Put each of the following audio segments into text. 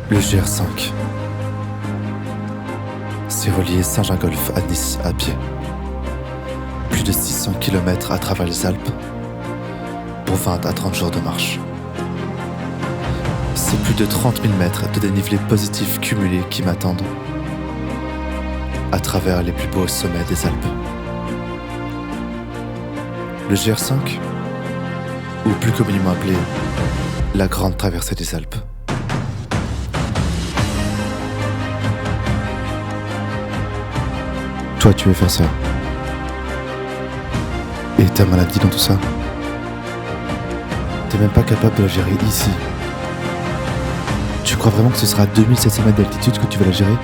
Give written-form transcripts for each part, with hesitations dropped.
Le GR5. C'est relier Saint-Gingolph à Nice à pied. Plus de 600 km à travers les Alpes pour 20 à 30 jours de marche. C'est plus de 30 000 mètres de dénivelé positif cumulé qui m'attendent à travers les plus beaux sommets des Alpes. Le GR5, ou plus communément appelé la Grande Traversée des Alpes. Toi, tu veux faire ça. Et ta maladie dans tout ça. T'es même pas capable de la gérer ici. Tu crois vraiment que ce sera à 2700 mètres d'altitude que tu vas la gérer?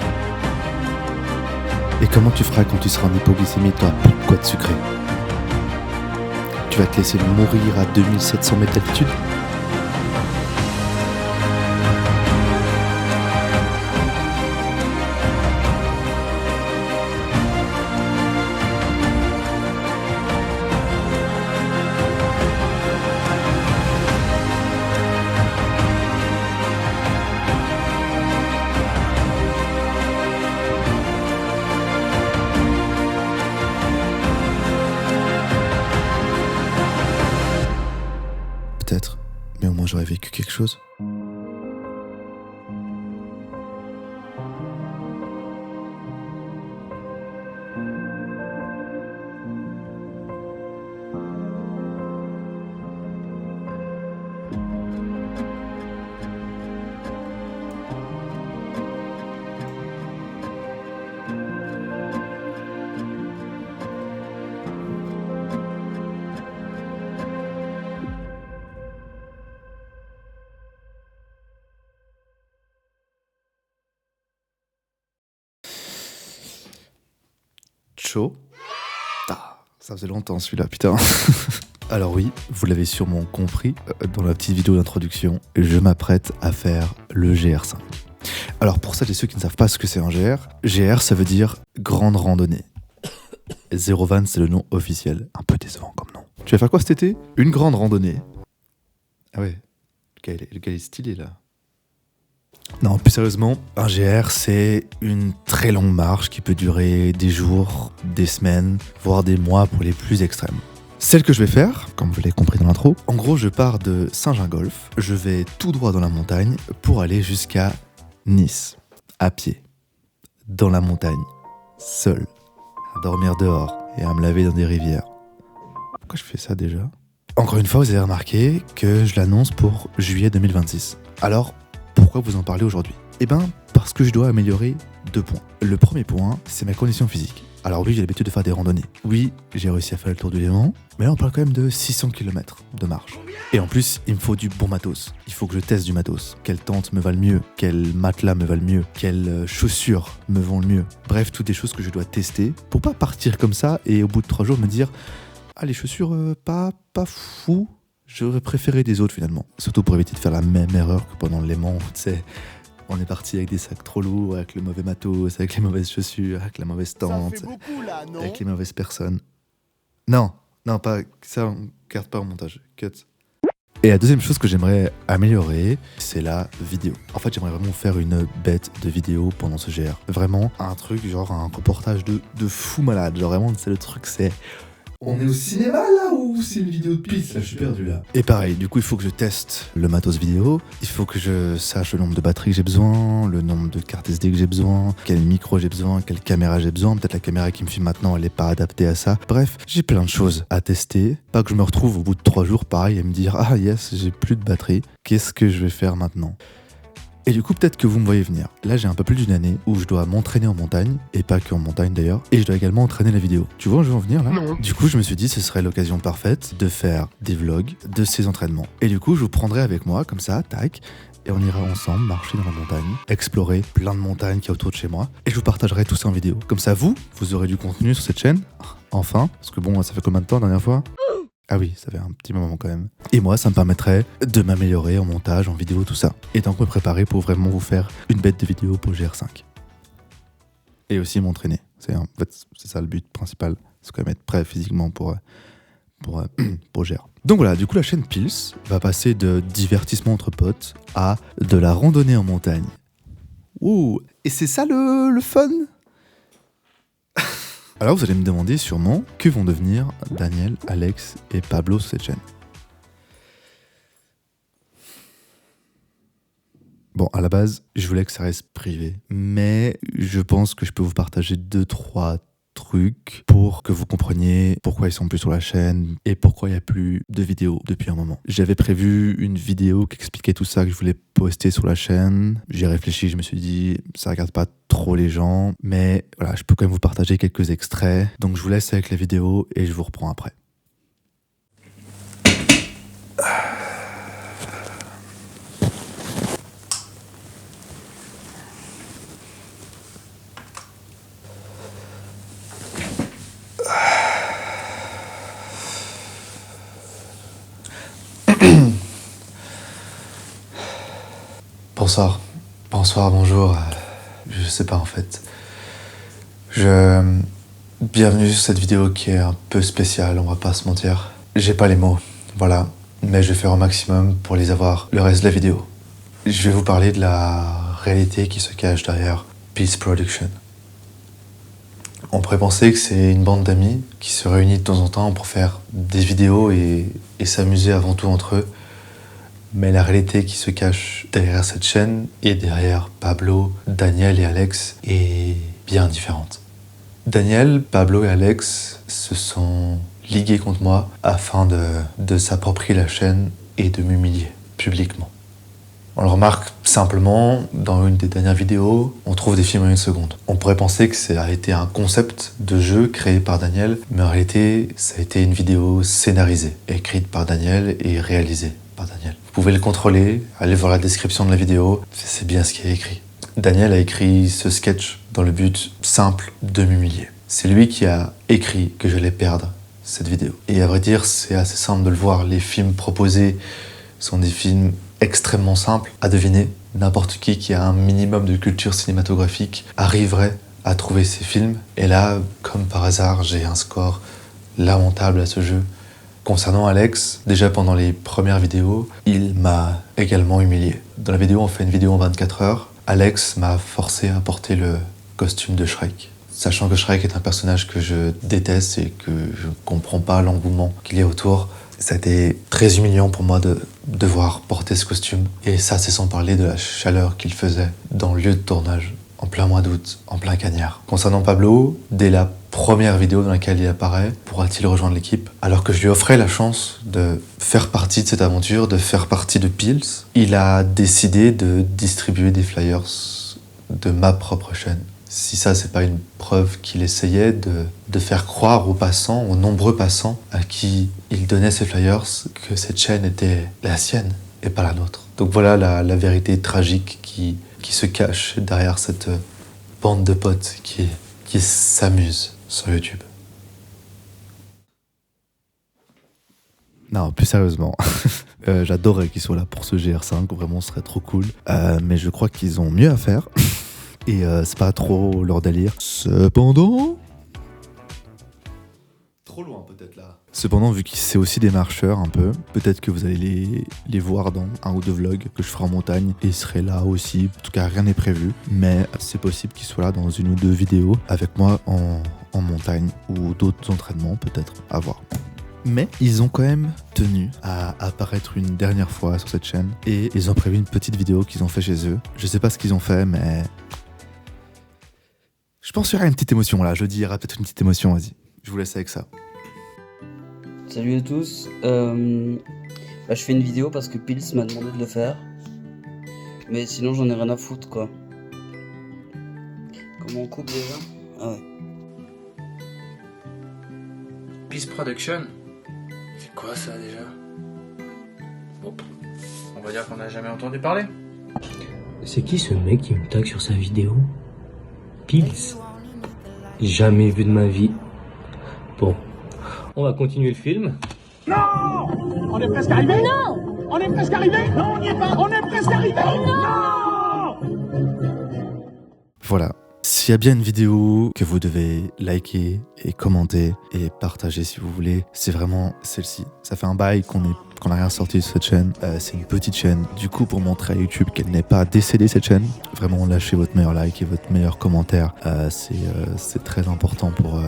Et comment tu feras quand tu seras en hypoglycémie et t'auras plus de quoi de sucré? Tu vas te laisser mourir à 2700 mètres d'altitude? Peut-être, mais au moins j'aurais vécu quelque chose. Chaud. Ah, ça faisait longtemps celui-là, putain. Alors oui, vous l'avez sûrement compris dans la petite vidéo d'introduction, je m'apprête à faire le GR5. Alors pour celles et ceux qui ne savent pas ce que c'est un GR, GR ça veut dire grande randonnée. 020 c'est le nom officiel, un peu décevant comme nom. Tu vas faire quoi cet été? Une grande randonnée. Ah ouais, le gars est stylé là. Non, plus sérieusement, un GR, c'est une très longue marche qui peut durer des jours, des semaines, voire des mois pour les plus extrêmes. Celle que je vais faire, comme vous l'avez compris dans l'intro, en gros, je pars de Saint-Gingolph, je vais tout droit dans la montagne pour aller jusqu'à Nice, à pied, dans la montagne, seul, à dormir dehors et à me laver dans des rivières. Pourquoi je fais ça déjà? Encore une fois, vous avez remarqué que je l'annonce pour juillet 2026. Alors, pourquoi vous en parlez aujourd'hui? Eh ben, parce que je dois améliorer 2 points. Le premier point, c'est ma condition physique. Alors oui, j'ai l'habitude de faire des randonnées. Oui, j'ai réussi à faire le tour du Léman, mais là on parle quand même de 600 km de marche. Et en plus, il me faut du bon matos. Il faut que je teste du matos. Quelle tente me va le mieux? Quel matelas me va le mieux? Quelles chaussures me vont le mieux? Bref, toutes des choses que je dois tester pour pas partir comme ça et au bout de 3 jours me dire « Ah, les chaussures, pas fou ». J'aurais préféré des autres finalement. Surtout pour éviter de faire la même erreur que pendant le Léman. Tu sais, on est parti avec des sacs trop lourds, avec le mauvais matos, avec les mauvaises chaussures, avec la mauvaise tente, là, avec les mauvaises personnes. Non, pas ça, on garde pas au montage. Cut. Et la deuxième chose que j'aimerais améliorer, c'est la vidéo. En fait, j'aimerais vraiment faire une bête de vidéo pendant ce GR. Vraiment, un truc, genre un reportage de fou malade. Genre vraiment, c'est le truc, c'est... On est au cinéma là ou c'est une vidéo de piste? Là, je suis perdu là. Et pareil, du coup, il faut que je teste le matos vidéo. Il faut que je sache le nombre de batteries que j'ai besoin, le nombre de cartes SD que j'ai besoin, quel micro j'ai besoin, quelle caméra j'ai besoin. Peut-être la caméra qui me filme maintenant, elle n'est pas adaptée à ça. Bref, j'ai plein de choses à tester. Pas que je me retrouve au bout de 3 jours, pareil, et me dire « Ah yes, j'ai plus de batterie. Qu'est-ce que je vais faire maintenant ?» Et du coup, peut-être que vous me voyez venir. Là, j'ai un peu plus d'une année où je dois m'entraîner en montagne, et pas qu'en montagne d'ailleurs, et je dois également entraîner la vidéo. Tu vois où je veux en venir là? Non. Du coup, je me suis dit ce serait l'occasion parfaite de faire des vlogs de ces entraînements. Et du coup, je vous prendrai avec moi, comme ça, tac, et on ira ensemble marcher dans la montagne, explorer plein de montagnes qu'il y a autour de chez moi, et je vous partagerai tout ça en vidéo. Comme ça, vous aurez du contenu sur cette chaîne, enfin, parce que bon, ça fait combien de temps la dernière fois? Ah oui, ça fait un petit moment quand même. Et moi, ça me permettrait de m'améliorer en montage, en vidéo, tout ça. Et donc me préparer pour vraiment vous faire une bête de vidéo pour GR5. Et aussi m'entraîner. En fait, c'est ça le but principal. C'est quand même être prêt physiquement pour GR. Donc voilà, du coup la chaîne Pils va passer de divertissement entre potes à de la randonnée en montagne Ouh, et c'est ça le fun? Alors vous allez me demander sûrement que vont devenir Daniel, Alex et Pablo sur cette chaîne. Bon, à la base, je voulais que ça reste privé, mais je pense que je peux vous partager 2-3 trucs pour que vous compreniez pourquoi ils sont plus sur la chaîne et pourquoi il n'y a plus de vidéos depuis un moment. J'avais prévu une vidéo qui expliquait tout ça que je voulais poster sur la chaîne. J'ai réfléchi, je me suis dit, ça regarde pas trop les gens, mais voilà, je peux quand même vous partager quelques extraits. Donc je vous laisse avec la vidéo et je vous reprends après. Bonsoir, bonjour. Je sais pas en fait. Bienvenue sur cette vidéo qui est un peu spéciale, on va pas se mentir. J'ai pas les mots, voilà. Mais je vais faire au maximum pour les avoir le reste de la vidéo. Je vais vous parler de la réalité qui se cache derrière Peace Production. On pourrait penser que c'est une bande d'amis qui se réunit de temps en temps pour faire des vidéos et s'amuser avant tout entre eux. Mais la réalité qui se cache derrière cette chaîne et derrière Pablo, Daniel et Alex est bien différente. Daniel, Pablo et Alex se sont ligués contre moi afin de s'approprier la chaîne et de m'humilier publiquement. On le remarque simplement, dans une des dernières vidéos, on trouve des films en 1 seconde. On pourrait penser que ça a été un concept de jeu créé par Daniel, mais en réalité, ça a été une vidéo scénarisée, écrite par Daniel et réalisée par Daniel. Vous pouvez le contrôler, allez voir la description de la vidéo, c'est bien ce qui est écrit. Daniel a écrit ce sketch dans le but simple de m'humilier. C'est lui qui a écrit que j'allais perdre cette vidéo. Et à vrai dire, c'est assez simple de le voir. Les films proposés sont des films extrêmement simples à deviner. N'importe qui a un minimum de culture cinématographique arriverait à trouver ces films. Et là, comme par hasard, j'ai un score lamentable à ce jeu. Concernant Alex, déjà pendant les premières vidéos, il m'a également humilié. Dans la vidéo, on fait une vidéo en 24 heures. Alex m'a forcé à porter le costume de Shrek. Sachant que Shrek est un personnage que je déteste et que je ne comprends pas l'engouement qu'il y a autour, ça a été très humiliant pour moi de devoir porter ce costume. Et ça, c'est sans parler de la chaleur qu'il faisait dans le lieu de tournage, en plein mois d'août, en plein cagnard. Concernant Pablo, dès la première vidéo dans laquelle il apparaît, pourra-t-il rejoindre l'équipe? Alors que je lui offrais la chance de faire partie de cette aventure, de faire partie de Pils, il a décidé de distribuer des flyers de ma propre chaîne. Si ça, c'est pas une preuve qu'il essayait de faire croire aux passants, aux nombreux passants à qui il donnait ces flyers, que cette chaîne était la sienne et pas la nôtre. Donc voilà la vérité tragique qui se cache derrière cette bande de potes qui s'amuse sur YouTube. Non, plus sérieusement, j'adorerais qu'ils soient là pour ce GR5, vraiment ce serait trop cool. Mais je crois qu'ils ont mieux à faire. Et c'est pas trop leur délire. Cependant... Trop loin peut-être là. Cependant, vu que c'est aussi des marcheurs un peu, peut-être que vous allez les voir dans 1 ou 2 vlogs que je ferai en montagne. Et ils seraient là aussi. En tout cas, rien n'est prévu. Mais c'est possible qu'ils soient là dans 1 ou 2 vidéos avec moi en montagne ou d'autres entraînements peut-être à voir. Mais ils ont quand même tenu à apparaître une dernière fois sur cette chaîne. Et ils ont prévu une petite vidéo qu'ils ont fait chez eux. Je sais pas ce qu'ils ont fait, mais... je pense qu'il y aura une petite émotion là. Jeudi, il y aura peut-être une petite émotion, vas-y. Je vous laisse avec ça. Salut à tous, je fais une vidéo parce que Pils m'a demandé de le faire. Mais sinon j'en ai rien à foutre quoi. Comment on coupe déjà? Ah ouais. Peace Production? C'est quoi ça déjà? Bon, on va dire qu'on n'a jamais entendu parler. C'est qui ce mec qui me tag sur sa vidéo? Pils? Jamais vu de ma vie. Bon, on va continuer le film. Non! On est presque arrivé? Non! On est presque arrivé? Non, on n'y est pas! On est presque arrivé! Non! Voilà. S'il y a bien une vidéo que vous devez liker et commenter et partager si vous voulez, c'est vraiment celle-ci. Ça fait un bail qu'on qu'on n'a rien sorti de cette chaîne. C'est une petite chaîne. Du coup, pour montrer à YouTube qu'elle n'est pas décédée cette chaîne, vraiment lâchez votre meilleur like et votre meilleur commentaire. C'est très important pour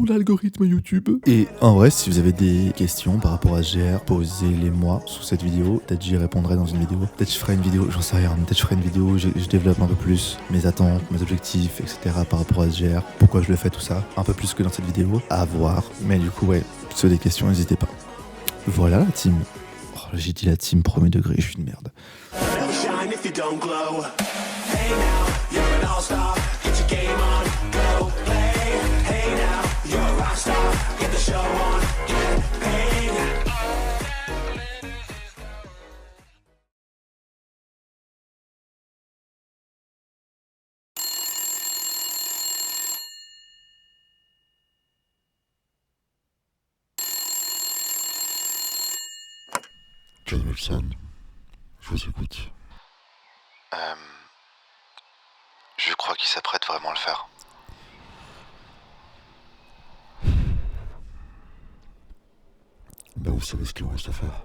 l'algorithme YouTube. Et en vrai, si vous avez des questions par rapport à SGR, posez-les-moi sous cette vidéo. Peut-être j'y répondrai dans une vidéo. Peut-être je ferai une vidéo, j'en sais rien. Peut-être je ferai une vidéo où je développe un peu plus mes attentes, mes objectifs, etc. par rapport à SGR. Pourquoi je le fais, tout ça. Un peu plus que dans cette vidéo. À voir. Mais du coup, ouais, si vous avez des questions, n'hésitez pas. Voilà la team. Oh, j'ai dit la team premier degré, je suis une merde. John Wilson, je vous écoute. Je crois qu'il s'apprête vraiment à le faire. Ben vous savez ce qu'il vous reste à faire.